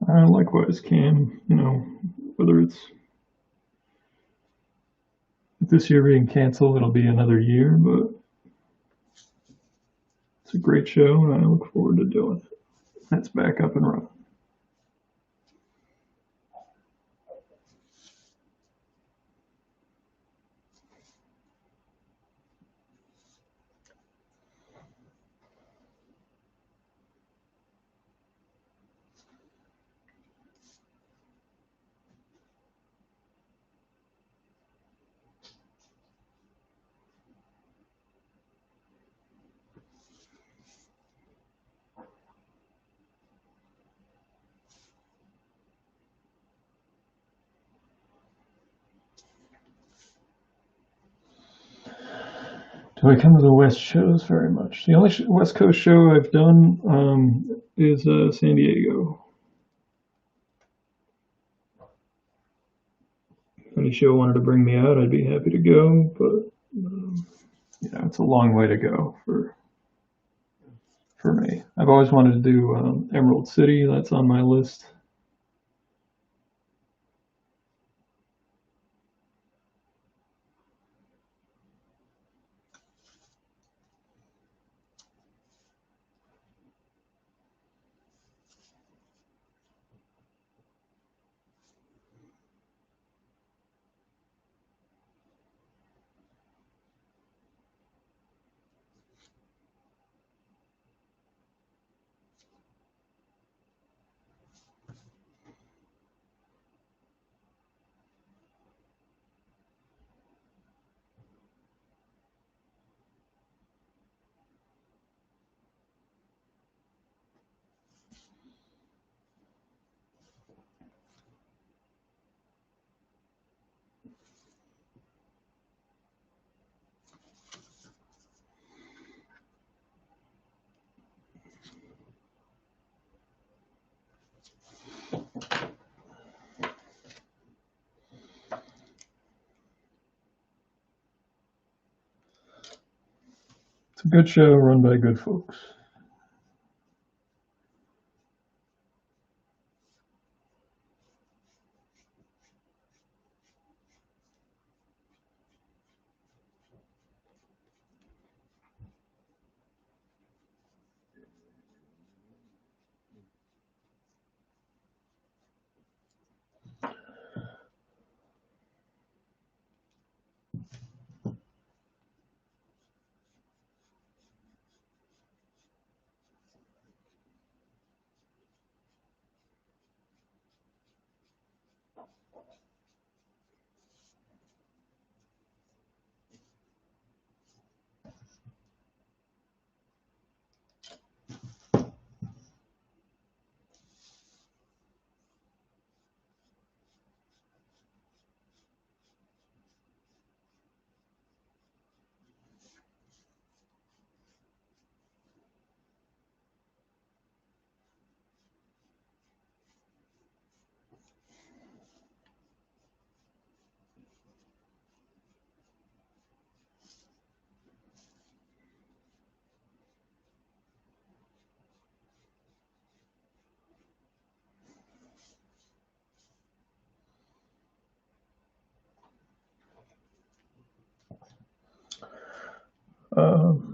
Likewise, Cam, whether it's this year being canceled, it'll be another year, but it's a great show and I look forward to doing it. It's back up and running. Do I come to the West shows very much? The only West Coast show I've done is San Diego. If any show wanted to bring me out, I'd be happy to go, but it's a long way to go for me. I've always wanted to do Emerald City. That's on my list. It's a good show run by good folks.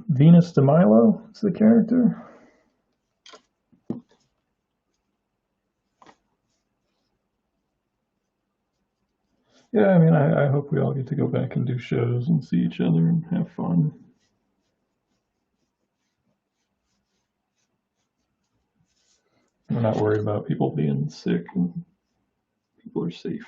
Venus de Milo is the character. Yeah, I mean, I hope we all get to go back and do shows and see each other and have fun. We're not worried about people being sick and people are safe.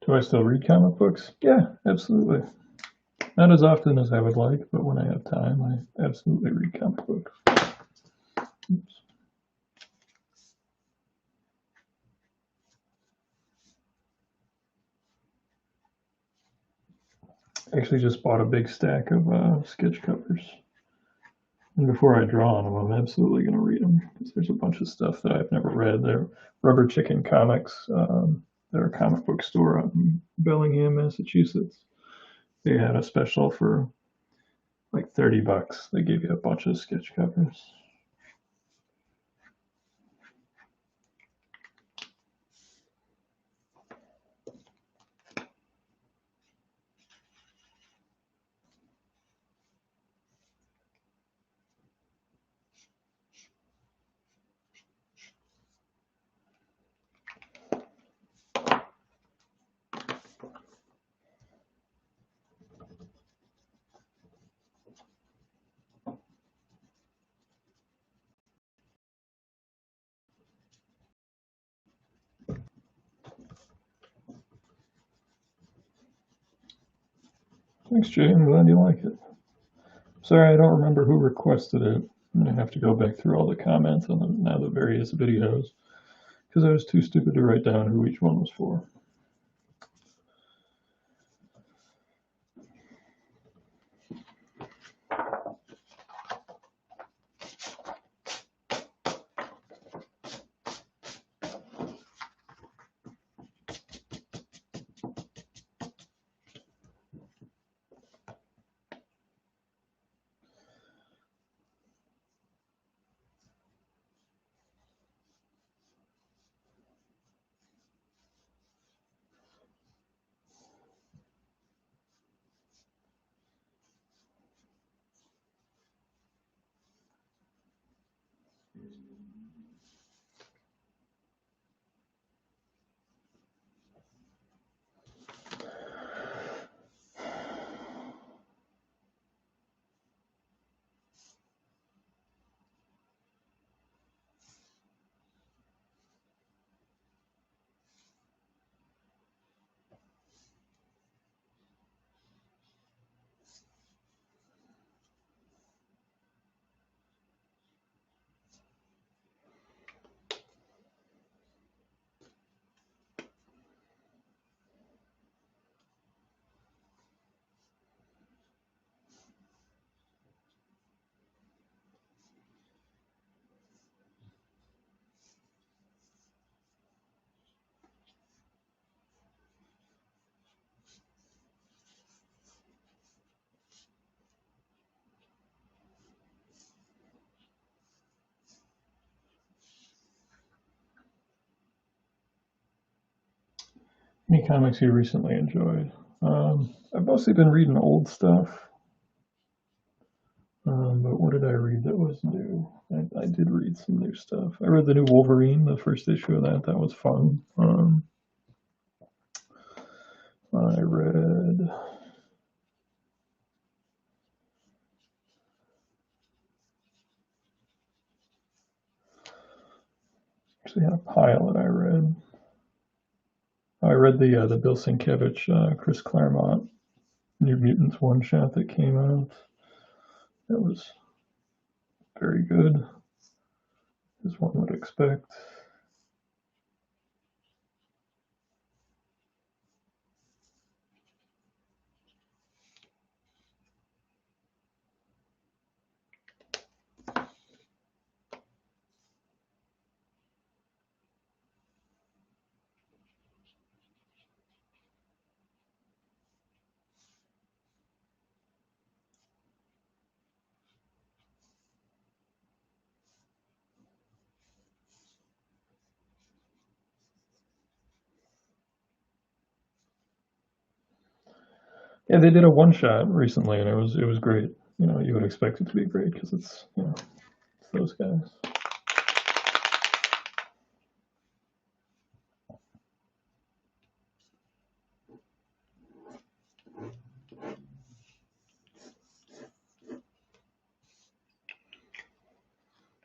Do I still read comic books? Yeah, absolutely. Not as often as I would like, but when I have time, I absolutely read comic books. Oops. I actually just bought a big stack of sketch covers. And before I draw on them, I'm absolutely going to read them because there's a bunch of stuff that I've never read. They're Rubber Chicken Comics. They're a comic book store out in Bellingham, Massachusetts. They had a special for like $30. They gave you a bunch of sketch covers. Thanks, Jay. I'm glad you like it. Sorry, I don't remember who requested it. I'm gonna have to go back through all the comments on the various videos because I was too stupid to write down who each one was for. Any comics you recently enjoyed? I've mostly been reading old stuff. But what did I read that was new? I did read some new stuff. I read the new Wolverine, the first issue of that. That was fun. I read. Actually, had a pile that I read. I read the Bill Sienkiewicz, Chris Claremont, New Mutants one shot that came out. That was very good, as one would expect. Yeah, they did a one shot recently, and it was great. You know, you would expect it to be great because it's it's those guys.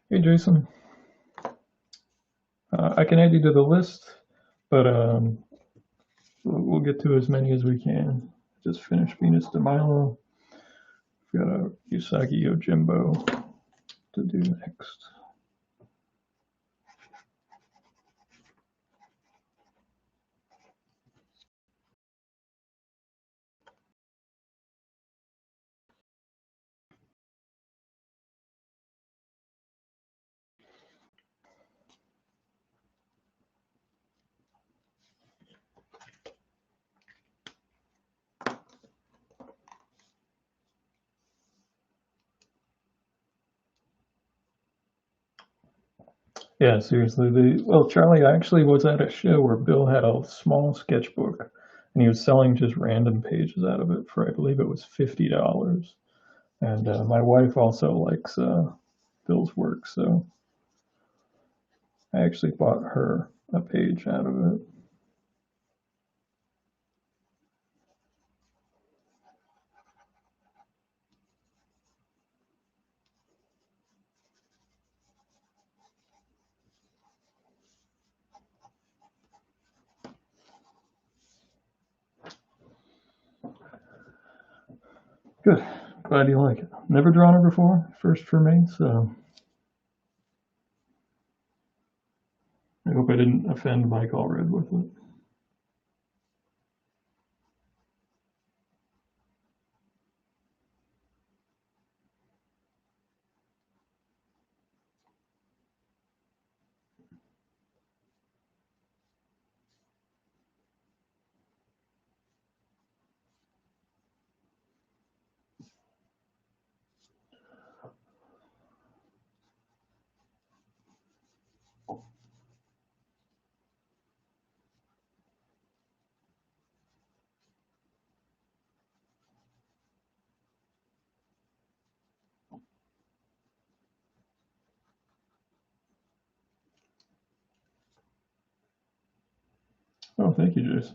Hey, Jason, I can add you to the list, but we'll get to as many as we can. Just finished Venus de Milo. We've got a Usagi Yojimbo to do next. Yeah, seriously. Well, Charlie actually was at a show where Bill had a small sketchbook and he was selling just random pages out of it for, I believe it was $50. And my wife also likes Bill's work, so I actually bought her a page out of it. Good. Glad you like it. Never drawn her before. First for me, so I hope I didn't offend Mike Allred with it. Oh, thank you, Jason.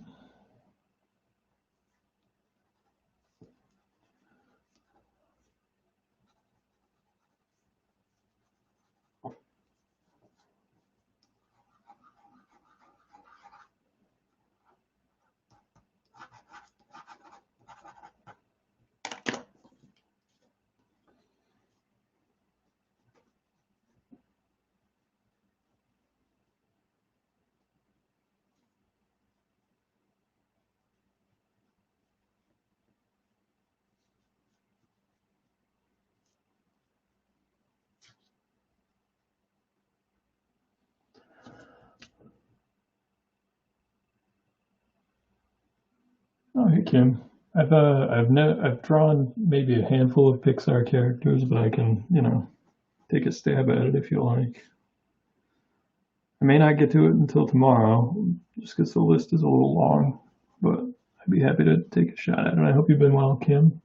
Oh, hey Kim. I've drawn maybe a handful of Pixar characters, but I can, take a stab at it if you like. I may not get to it until tomorrow, just because the list is a little long, but I'd be happy to take a shot at it. I hope you've been well, Kim.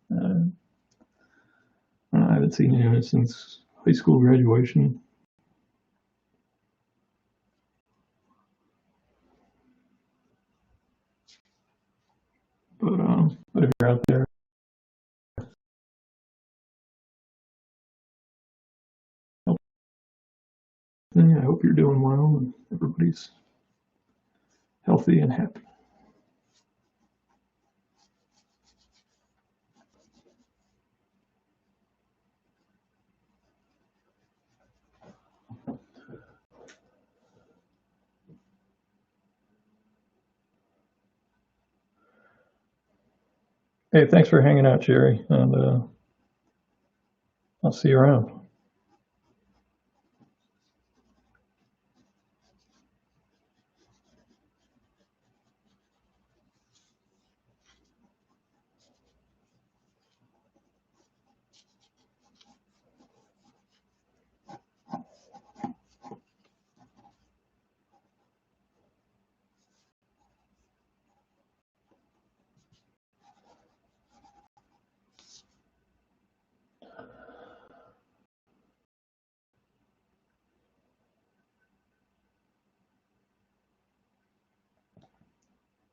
I haven't seen you since high school graduation. But if you're out there, I hope you're doing well and everybody's healthy and happy. Hey, thanks for hanging out, Jerry, and I'll see you around.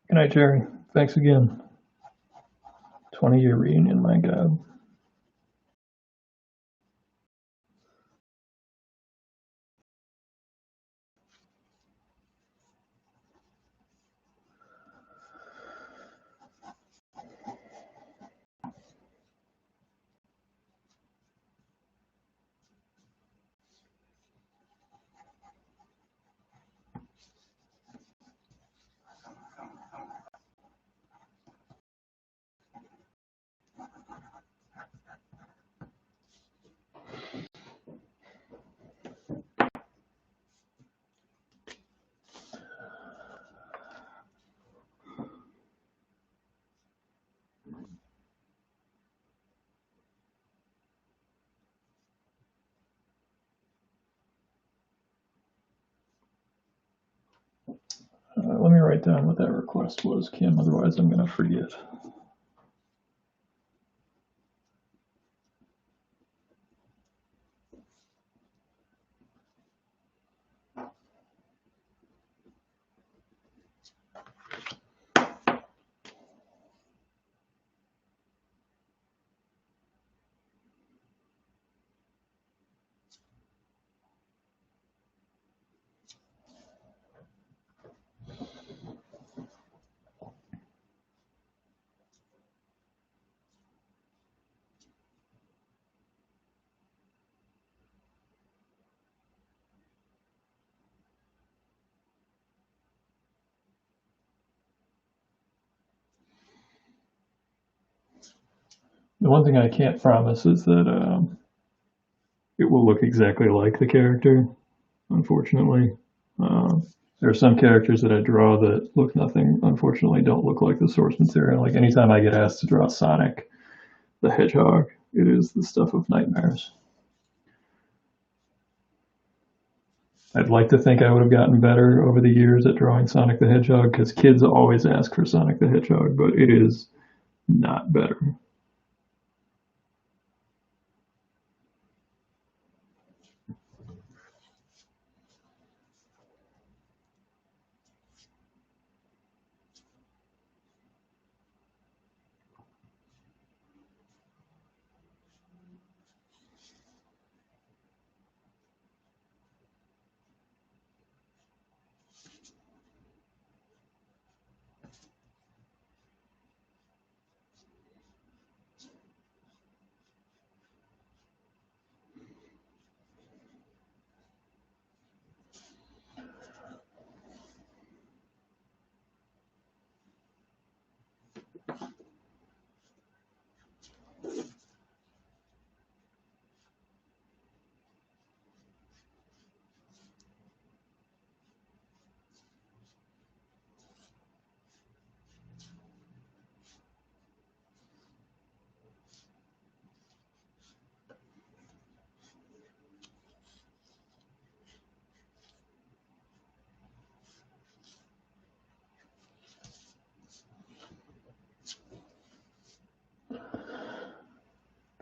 Good night, Jerry. Thanks again. 20-year reunion, my God. Let me write down what that request was, Kim, otherwise I'm going to forget. The one thing I can't promise is that it will look exactly like the character, unfortunately. Um, there are some characters that I draw that look nothing, unfortunately, don't look like the source material. Like anytime I get asked to draw Sonic the Hedgehog, it is the stuff of nightmares. I'd like to think I would have gotten better over the years at drawing Sonic the Hedgehog because kids always ask for Sonic the Hedgehog, but it is not better.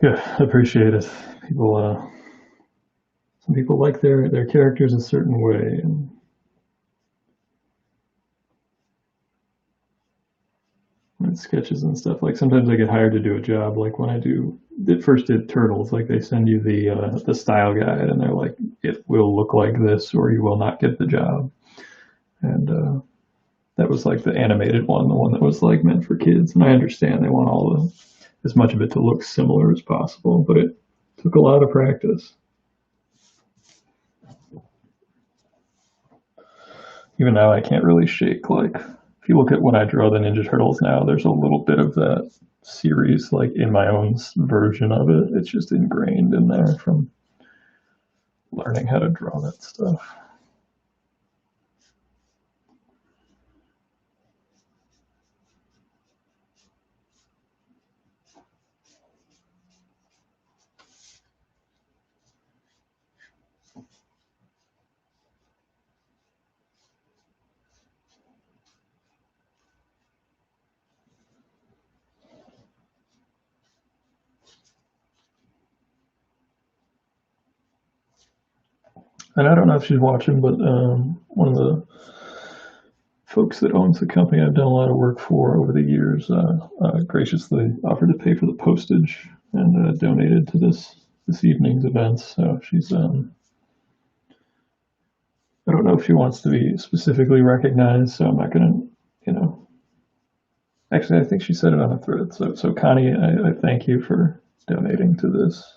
Good, appreciate it. Some people like their characters a certain way, and sketches and stuff. Like sometimes I get hired to do a job. Like when I first did Turtles, like they send you the style guide, and they're like, it will look like this, or you will not get the job. And that was like the animated one, the one that was like meant for kids. And I understand they want as much of it to look similar as possible, but it took a lot of practice. Even now, I can't really shake like if you look at when I draw the Ninja Turtles now, there's a little bit of that series like in my own version of it. It's just ingrained in there from learning how to draw that stuff. And I don't know if she's watching, but one of the folks that owns the company I've done a lot of work for over the years graciously offered to pay for the postage and donated to this evening's events. So she's I don't know if she wants to be specifically recognized, so I'm not gonna, you know. Actually, I think she said it on a thread. So Connie, I thank you for donating to this.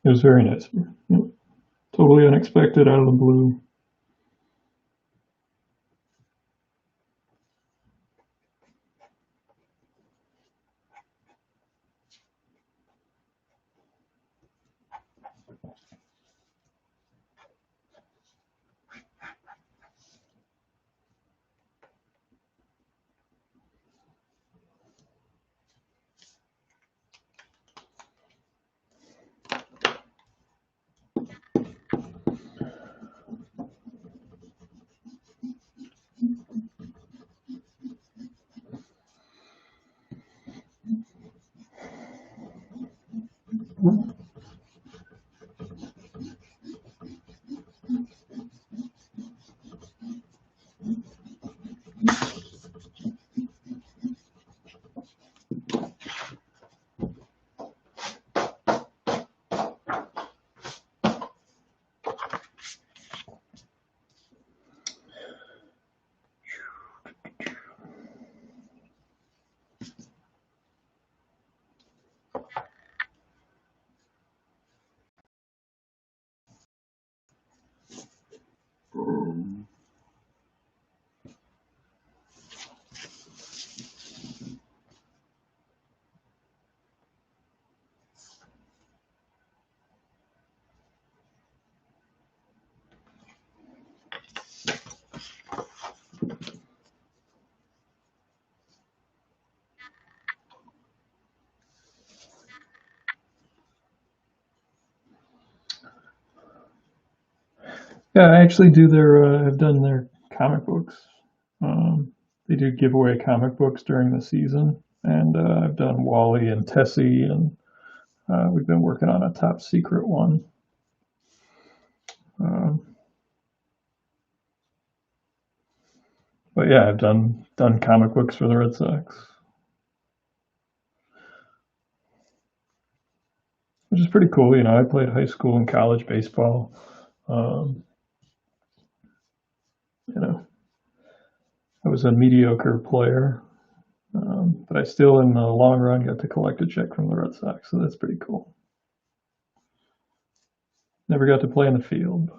It was very nice. Yeah. Totally unexpected, out of the blue. Yeah, I actually do their. I've done their comic books. Um, they do give away comic books during the season, and I've done Wally and Tessie, and we've been working on a top secret one. Um, but yeah, I've done comic books for the Red Sox, which is pretty cool. You know, I played high school and college baseball. Um, you know, I was a mediocre player, but I still, in the long run, got to collect a check from the Red Sox, so that's pretty cool. Never got to play in the field.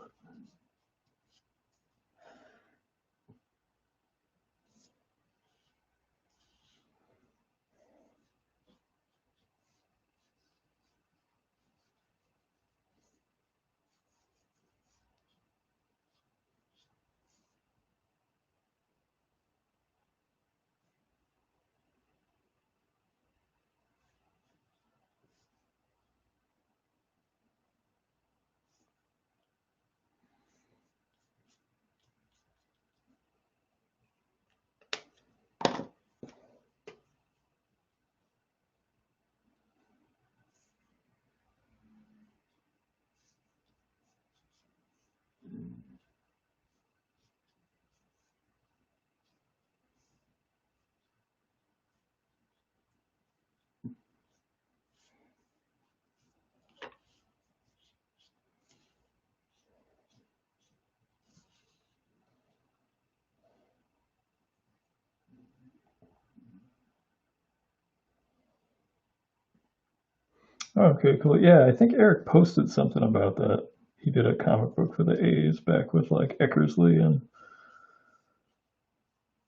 Okay, cool. Yeah, I think Eric posted something about that. He did a comic book for the A's back with like Eckersley and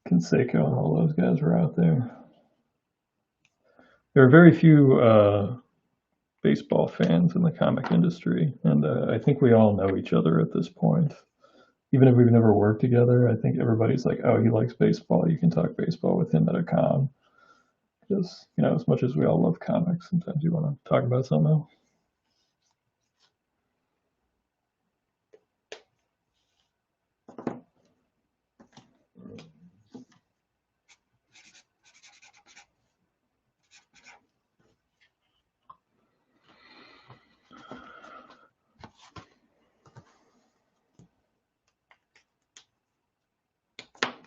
Canseco and all those guys were out there. There are very few baseball fans in the comic industry, and I think we all know each other at this point. Even if we've never worked together, I think everybody's like, "Oh, he likes baseball. You can talk baseball with him at a con." Because you know, as much as we all love comics, sometimes you want to talk about something else.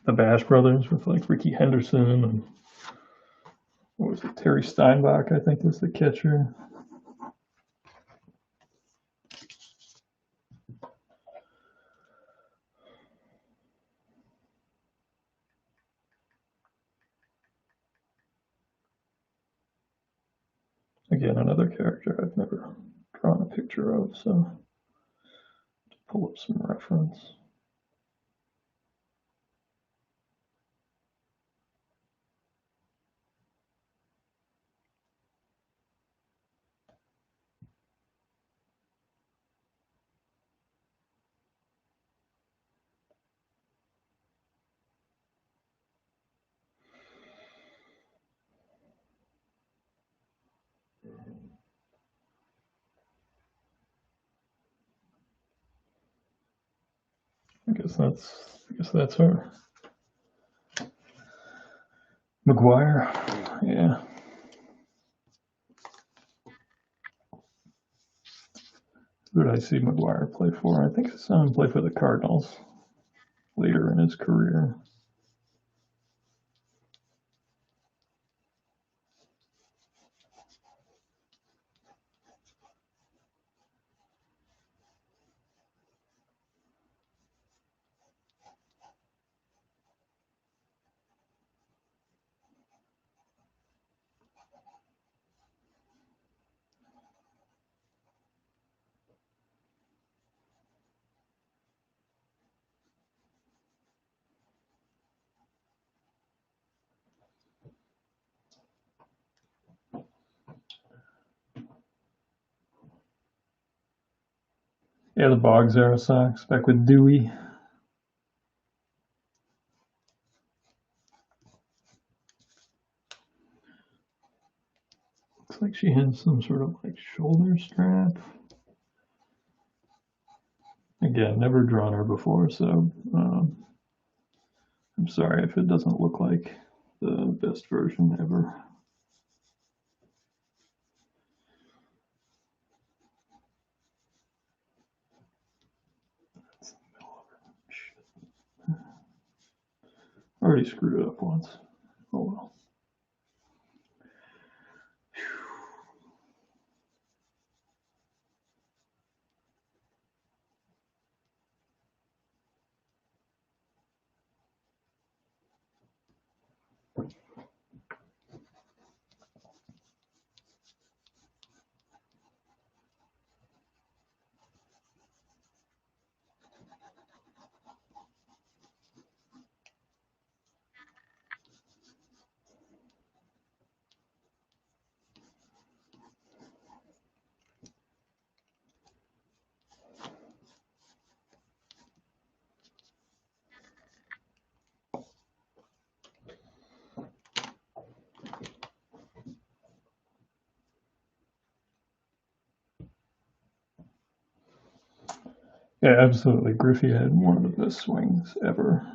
The Bash Brothers with like Ricky Henderson and what was it, Terry Steinbach, I think was the catcher. Again, another character I've never drawn a picture picture of, so to pull up some reference. I guess that's her. McGuire, yeah. Who did I see McGuire play for? I think I saw him play for the Cardinals later in his career. Yeah, the Boggs era Sox back with Dewey. Looks like she has some sort of like shoulder strap. Again, never drawn her before, so I'm sorry if it doesn't look like the best version ever. Already screwed it up once. Oh well. Yeah, absolutely. Griffey had one of the best swings ever.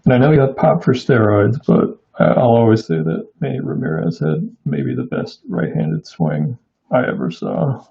And I know he got popped for steroids, but I'll always say that Manny Ramirez had maybe the best right-handed swing I ever saw.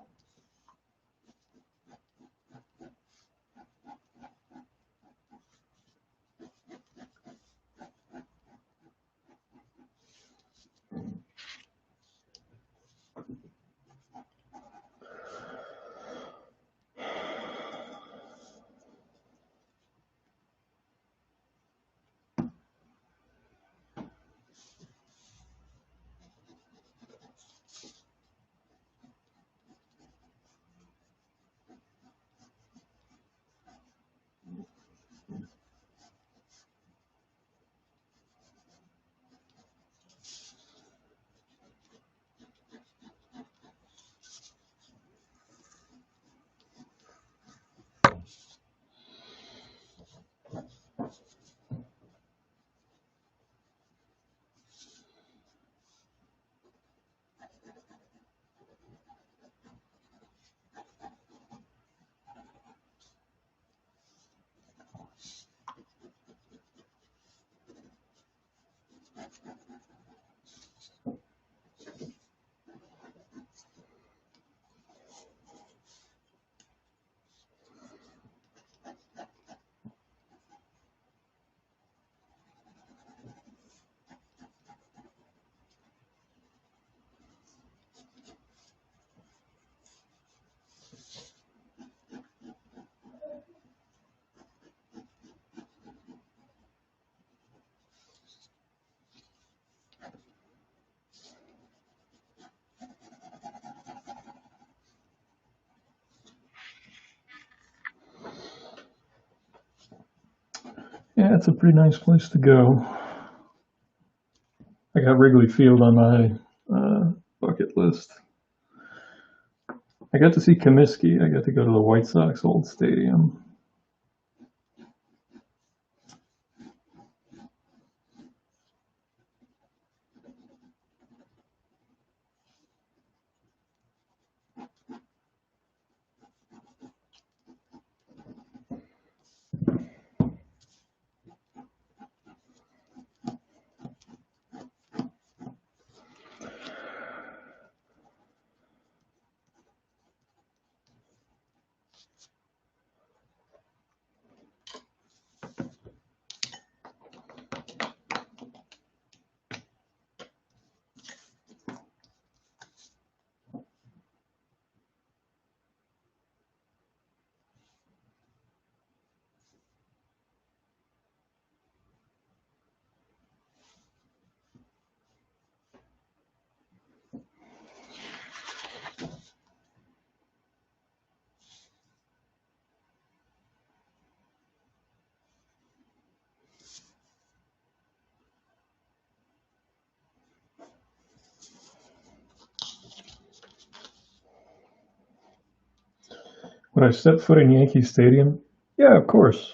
Yeah, it's a pretty nice place to go. I got Wrigley Field on my bucket list. I got to see Comiskey. I got to go to the White Sox old stadium. Would I step foot in Yankee Stadium? Yeah, of course.